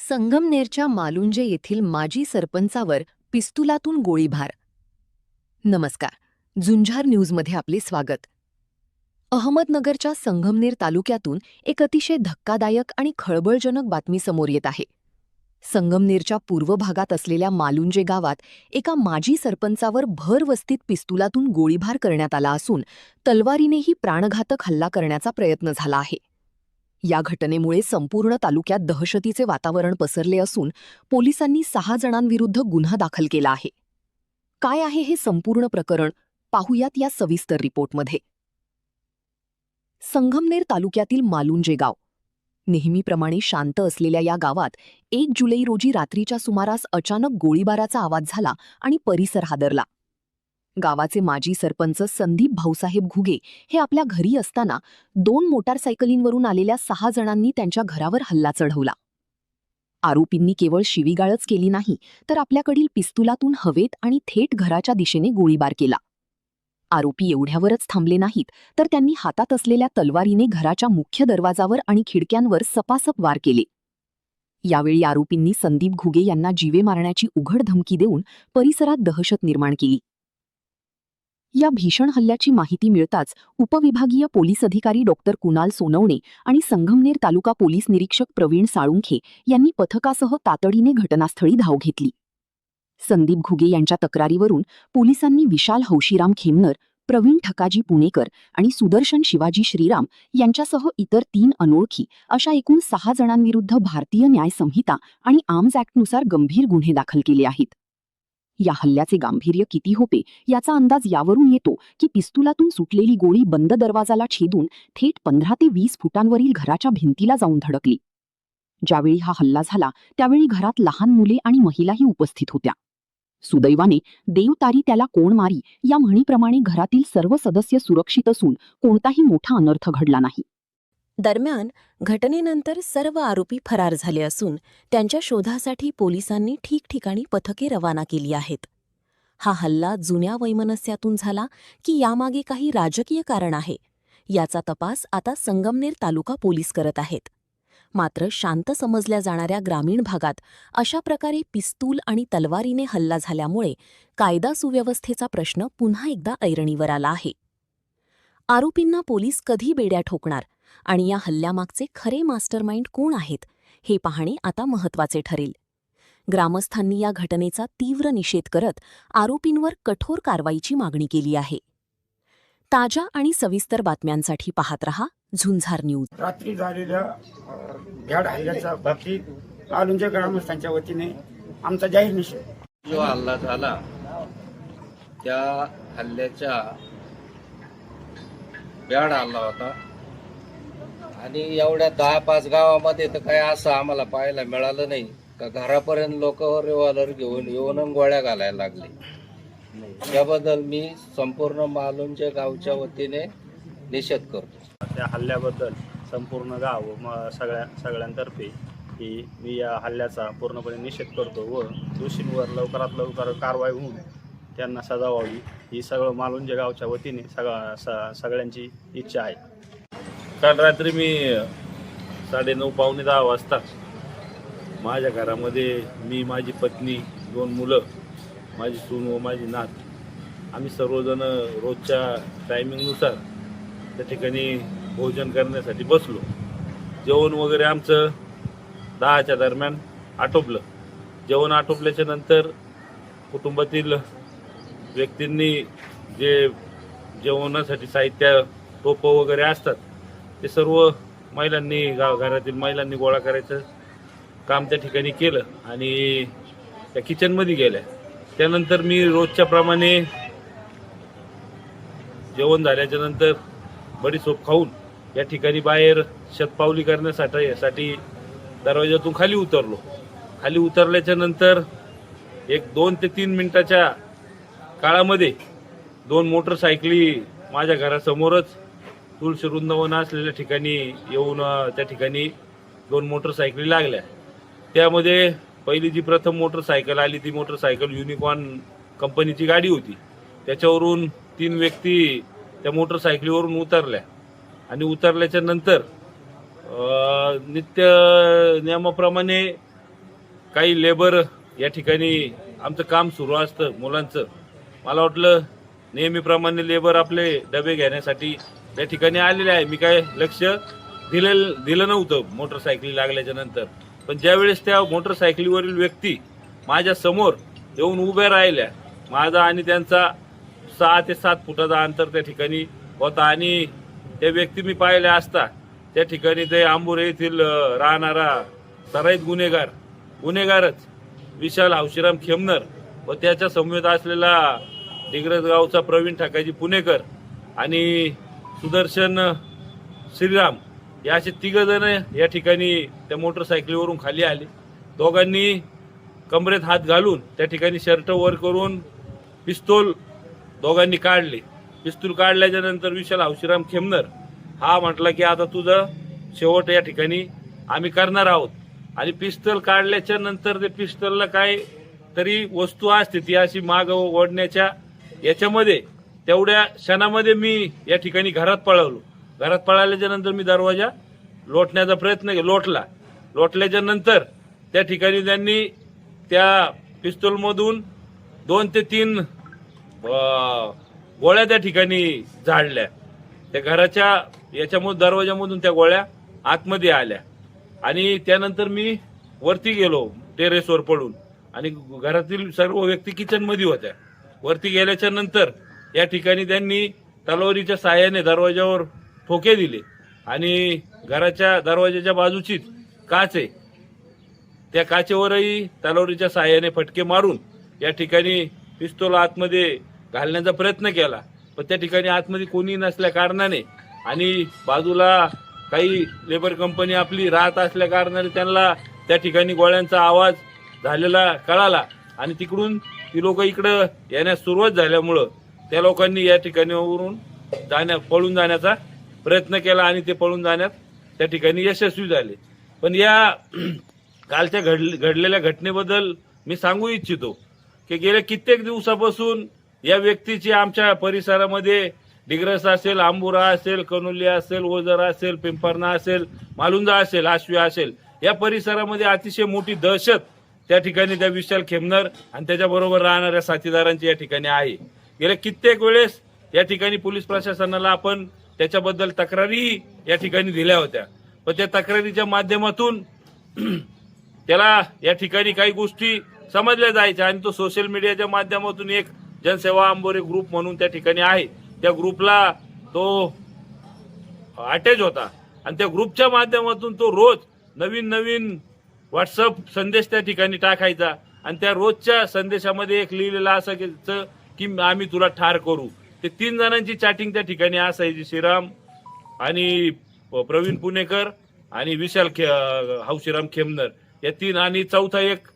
संगमनेरच्या मालुंजे येथील माजी सरपंचावर पिस्तुलातून गोळीबार. नमस्कार, झुंजार न्यूजमध्ये आपले स्वागत. अहमदनगरच्या संगमनेर तालुक्यातून एक अतिशय धक्कादायक आणि खळबळजनक बातमी समोर येत आहे. संगमनेरच्या पूर्व भागात असलेल्या मालुंजे गावात एका माजी सरपंचावर भर वस्तीत पिस्तुलातून गोळीबार करण्यात आला असून तलवारीनेही प्राणघातक हल्ला करण्याचा प्रयत्न झाला आहे. या घटनेमुळे संपूर्ण तालुक्यात दहशतीचे वातावरण पसरले असून पोलिसांनी 6 जणांविरुद्ध गुन्हा दाखल केला आहे. काय आहे हे संपूर्ण प्रकरण, पाहुयात या सविस्तर रिपोर्टमध्ये. संगमनेर तालुक्यातील मालुंजे गाव. नेहमीप्रमाणे शांत असलेल्या या गावात 1 जुलै रोजी रात्रीच्या सुमारास अचानक गोळीबाराचा आवाज झाला आणि परिसर हादरला. गावाचे माजी सरपंच संदीप भाऊसाहेब घुगे हे आपल्या घरी असताना 2 मोटारसायकलींवरून आलेल्या 6 जणांनी त्यांच्या घरावर हल्ला चढवला. आरोपींनी केवळ शिवीगाळच केली नाही, तर आपल्याकडील पिस्तुलातून हवेत आणि थेट घराच्या दिशेने गोळीबार केला. आरोपी एवढ्यावरच थांबले नाहीत, तर त्यांनी हातात असलेल्या तलवारीने घराच्या मुख्य दरवाजावर आणि खिडक्यांवर सपासप वार केले. यावेळी आरोपींनी संदीप घुगे यांना जीवे मारण्याची उघड धमकी देऊन परिसरात दहशत निर्माण केली. या भीषण हल्ल्याची माहिती मिळताच उपविभागीय पोलीस अधिकारी डॉक्टर कुणाल सोनवणे आणि संगमनेर तालुका पोलीस निरीक्षक प्रवीण साळुंखे यांनी पथकासह तातडीने घटनास्थळी धाव घेतली. संदीप घुगे यांच्या तक्रारीवरून पोलिसांनी विशाल हौशीराम खेमनर, प्रवीण ठकाजी पुणेकर आणि सुदर्शन शिवाजी श्रीराम यांच्यासह इतर 3 अनोळखी अशा एकूण 6 जणांविरुद्ध भारतीय न्याय संहिता आणि आर्म्स ॲक्टनुसार गंभीर गुन्हे दाखल केले आहेत. या हल्ल्याचे गांभीर्य किती होते याचा अंदाज यावरून येतो की पिस्तुलातून सुटलेली गोळी बंद दरवाजाला छेदून थेट 15 ते 20 फुटांवरील घराच्या भिंतीला जाऊन धडकली. ज्यावेळी हा हल्ला झाला त्यावेळी घरात लहान मुले आणि महिलाही उपस्थित होत्या. सुदैवाने देव तारी त्याला कोण मारी या म्हणीप्रमाणे घरातील सर्व सदस्य सुरक्षित असून कोणताही मोठा अनर्थ घडला नाही. दरम्यान घटनेनंतर सर्व आरोपी फरार झाले असून त्यांच्या शोधासाठी पोलिसांनी ठिकठिकाणी पथके रवाना केली आहेत. हा हल्ला जुन्या वैमनस्यातून झाला की यामागे काही राजकीय कारण आहे, याचा तपास आता संगमनेर तालुका पोलीस करत आहेत. मात्र शांत समजल्या जाणाऱ्या ग्रामीण भागात अशा प्रकारे पिस्तूल आणि तलवारीने हल्ला झाल्यामुळे कायदा सुव्यवस्थेचा प्रश्न पुन्हा एकदा ऐरणीवर आला आहे. आरोपींना पोलीस कधी बेड्या ठोकणार आणि या हल्ल्यामागचे खरे मास्टरमाइंड कोण आहेत हे पाहणे आता महत्त्वाचे ठरेल. ग्रामस्थांनी या घटनेचा तीव्र निषेध करत आरोपींवर कठोर कारवाईची मागणी केली आहे. ताज्या आणि सविस्तर बातम्यांसाठी पाहत रहा झुंजार न्यूज. रात्री झालेल्या भ्याड हल्ल्याच्या बाबतीत मालुंजे ग्रामस्थांच्या वतीने आमचा जाहीर निषेध. जो हल्ला झाला त्या हल्ल्याच्या भ्याड हल्ला होता आणि एवढ्या 10-5 गावामध्ये तर काय असं आम्हाला पाहायला मिळालं नाही का घरापर्यंत लोक रिव्हॉल्वर घेऊन येऊन गोळ्या घालायला लागले. याबद्दल मी संपूर्ण मालुंजे गावच्या वतीने निषेध करतो. त्या हल्ल्याबद्दल संपूर्ण गाव सगळ्यांतर्फे की मी या हल्ल्याचा पूर्णपणे निषेध करतो व दोषींवर लवकरात लवकर कारवाई होऊन त्यांना सजा व्हावी ही सगळं मालुंजे गावच्या वतीने सगळ्यांची इच्छा आहे. काल रात्री मी 9:30 पावणे 10 वाजता माझ्या घरामध्ये मी, माझी पत्नी, 2 मुलं, माझी सून व माझी नात आम्ही सर्वजण रोजच्या टायमिंगनुसार त्या ठिकाणी भोजन करण्यासाठी बसलो. जेवण वगैरे आमचं 10च्या दरम्यान आटोपलं. जेवण आटोपल्याच्या नंतर कुटुंबातील व्यक्तींनी जे जेवणासाठी साहित्य, टोपं वगैरे असतात ते सर्व महिलांनी घरातील महिलांनी गोळा करायचं काम त्या ठिकाणी केलं आणि त्या किचनमध्ये गेल्या. त्यानंतर मी रोजच्या प्रमाणे जेवण झाल्याच्या नंतर बडीशोप खाऊन या ठिकाणी बाहेर शतपावली करण्यासाठी दरवाजातून खाली उतरलो. खाली उतरल्याच्या नंतर एक 2 ते 3 मिनिटाच्या काळामध्ये 2 मोटरसायकली माझ्या घरासमोरच तुळशी वृंदावन असलेल्या ठिकाणी येऊन त्या ठिकाणी 2 मोटरसायकली लागल्या. त्यामध्ये पहिली जी प्रथम मोटरसायकल आली ती मोटरसायकल युनिकॉर्न कंपनीची गाडी होती. त्याच्यावरून 3 व्यक्ती त्या मोटरसायकलीवरून उतरल्या आणि उतरल्याच्या नंतर नित्य नियमाप्रमाणे काही लेबर या ठिकाणी आमचं काम सुरू असतं मुलांचं. मला वाटलं नेहमीप्रमाणे लेबर आपले डबे घेण्यासाठी या ठिकाणी आलेले आहे. मी काय लक्ष दिलं नव्हतं मोटरसायकली लागल्याच्या नंतर. पण ज्यावेळेस त्या मोटरसायकलीवरील व्यक्ती माझ्या समोर येऊन उभ्या राहिल्या, माझा आणि त्यांचा 6 ते 7 फुटाचा अंतर त्या ठिकाणी होता आणि त्या व्यक्ती मी पाहिल्या असता त्या ठिकाणी ते आंबोरे येथील राहणारा सराईत गुन्हेगारच विशाल हौशीराम खेमनर व त्याच्या समवेत असलेला डिग्रस गावचा प्रवीण ठाकाजी पुणेकर आणि सुदर्शन श्रीराम या असे 3 जण या ठिकाणी त्या मोटरसायकलीवरून खाली आले. दोघांनी कमरेत हात घालून त्या ठिकाणी शर्ट वर करून पिस्तूल दोघांनी काढले. पिस्तूल काढल्याच्या नंतर विशाल हौशीराम खेमनर हा म्हटला की आता तुझं शेवट या ठिकाणी आम्ही करणार आहोत. आणि पिस्तूल काढल्याच्या नंतर ते पिस्तूलला काय तरी वस्तू असते ती अशी माग ओढण्याच्या याच्यामध्ये तेवढ्या क्षणामध्ये मी या ठिकाणी घरात पळवलो. घरात पळाल्याच्या नंतर मी दरवाजा लोटण्याचा प्रयत्न केला. लोटल्याच्या नंतर त्या ठिकाणी त्यांनी त्या पिस्तूलमधून 2 ते 3 गोळ्या त्या ठिकाणी झाडल्या. त्या घराच्या याच्यामधून दरवाजामधून त्या गोळ्या आतमध्ये आल्या आणि त्यानंतर मी वरती गेलो टेरेसवर पडून आणि घरातील सर्व व्यक्ती किचन मध्ये होत्या. वरती गेल्याच्या नंतर या ठिकाणी त्यांनी तलवारीच्या साहाय्याने दरवाजावर ठोके दिले आणि घराच्या दरवाजाच्या बाजूचीच काच आहे त्या काचेवरही तलवारीच्या साहाय्याने फटके मारून या ठिकाणी पिस्तूल आतमध्ये घालण्याचा प्रयत्न केला. पण त्या ठिकाणी आतमध्ये कोणी नसल्या कारणाने आणि बाजूला काही लेबर कंपनी आपली राहत असल्या कारणाने त्यांना त्या ठिकाणी गोळ्यांचा आवाज झालेला कळाला आणि तिकडून ती लोक इकडं येण्यास सुरुवात झाल्यामुळं त्या लोकांनी या ठिकाणीवरून पळून जाण्याचा प्रयत्न केला आणि ते पळून जाण्यात त्या ठिकाणी यशस्वी झाले. पण या कालच्या घडलेल्या घटनेबद्दल मी सांगू इच्छितो की गेल्या कित्येक दिवसापासून या व्यक्तीची आमच्या परिसरामध्ये डिग्रस असेल, आंबुरा असेल, कनोली असेल, ओझर असेल, पिंपरणा असेल, मालुंजा असेल, आश्वी असेल या परिसरामध्ये अतिशय मोठी दहशत त्या ठिकाणी त्या विशाल खेमनर आणि त्याच्याबरोबर राहणाऱ्या साथीदारांची या ठिकाणी आहे. गेल्या कित्येक वेळेस या ठिकाणी पोलीस प्रशासनाला आपण त्याच्याबद्दल तक्रारी या ठिकाणी दिल्या होत्या. पण त्या तक्रारीच्या माध्यमातून त्याला या ठिकाणी काही गोष्टी समजल्या जायच्या आणि तो सोशल मीडियाच्या माध्यमातून एक जनसेवा आंबोरे ग्रुप म्हणून त्या ठिकाणी आहे त्या ग्रुपला तो अटॅच होता आणि त्या ग्रुपच्या माध्यमातून तो रोज नवीन व्हॉट्सअप संदेश त्या ठिकाणी टाकायचा आणि त्या रोजच्या संदेशामध्ये एक लिहिलेला असायचं की आम्ही तुला ठार करू. ते 3 जणांची चॅटिंग त्या ठिकाणी असायची, श्रीराम आणि प्रवीण पुणेकर आणि विशाल हौशीराम खेमनर या 3 आणि चौथा एक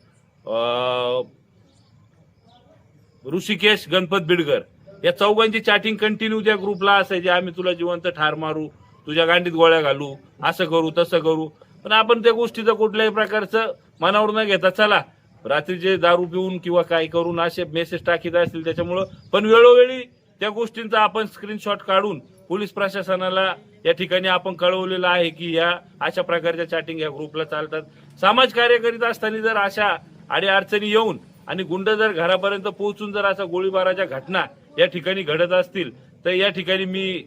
ऋषिकेश गणपत बिडकर या 4घांची चॅटिंग कंटिन्यू त्या ग्रुपला असायची. आम्ही तुला जिवंत ठार मारू, तुझ्या गांडीत गोळ्या घालू, असं करू तसं करू. पण आपण त्या गोष्टीचं कुठल्याही प्रकारचं मनावर न घेता चला रात्रीचे दारू पिऊन किंवा काय करून असे मेसेज टाकीत असतील त्याच्यामुळं. पण वेळोवेळी त्या गोष्टींचा आपण स्क्रीनशॉट काढून पोलीस प्रशासनाला या ठिकाणी आपण कळवलेलं आहे की या अशा प्रकारच्या चॅटिंग या ग्रुपला चालतात. समाजकार्य करीत असताना जर अशा अडचणी येऊन आणि गुंड जर घरापर्यंत पोहोचून जर अशा गोळीबाराच्या घटना या ठिकाणी घडत असतील तर या ठिकाणी मी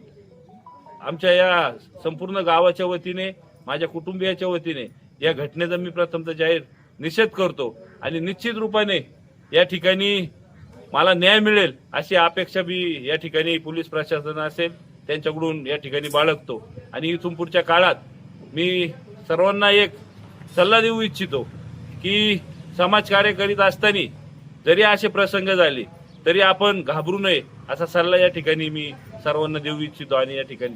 आमच्या या संपूर्ण गावाच्या वतीने, माझ्या कुटुंबियाच्या वतीने या घटनेचा मी प्रथमतः जाहीर निषेध करतो आणि निश्चित रूपाने या ठिकाणी मला न्याय मिळेल अशी अपेक्षा मी या ठिकाणी पोलीस प्रशासन असेल त्यांच्याकडून या ठिकाणी बाळगतो. आणि इथून पुढच्या काळात मी सर्वांना एक सल्ला देऊ इच्छितो की समाजकार्य करीत असताना जरी असे प्रसंग झाले तरी आपण घाबरू नये असा सल्ला या ठिकाणी मी सर्वांना देऊ इच्छितो आणि या ठिकाणी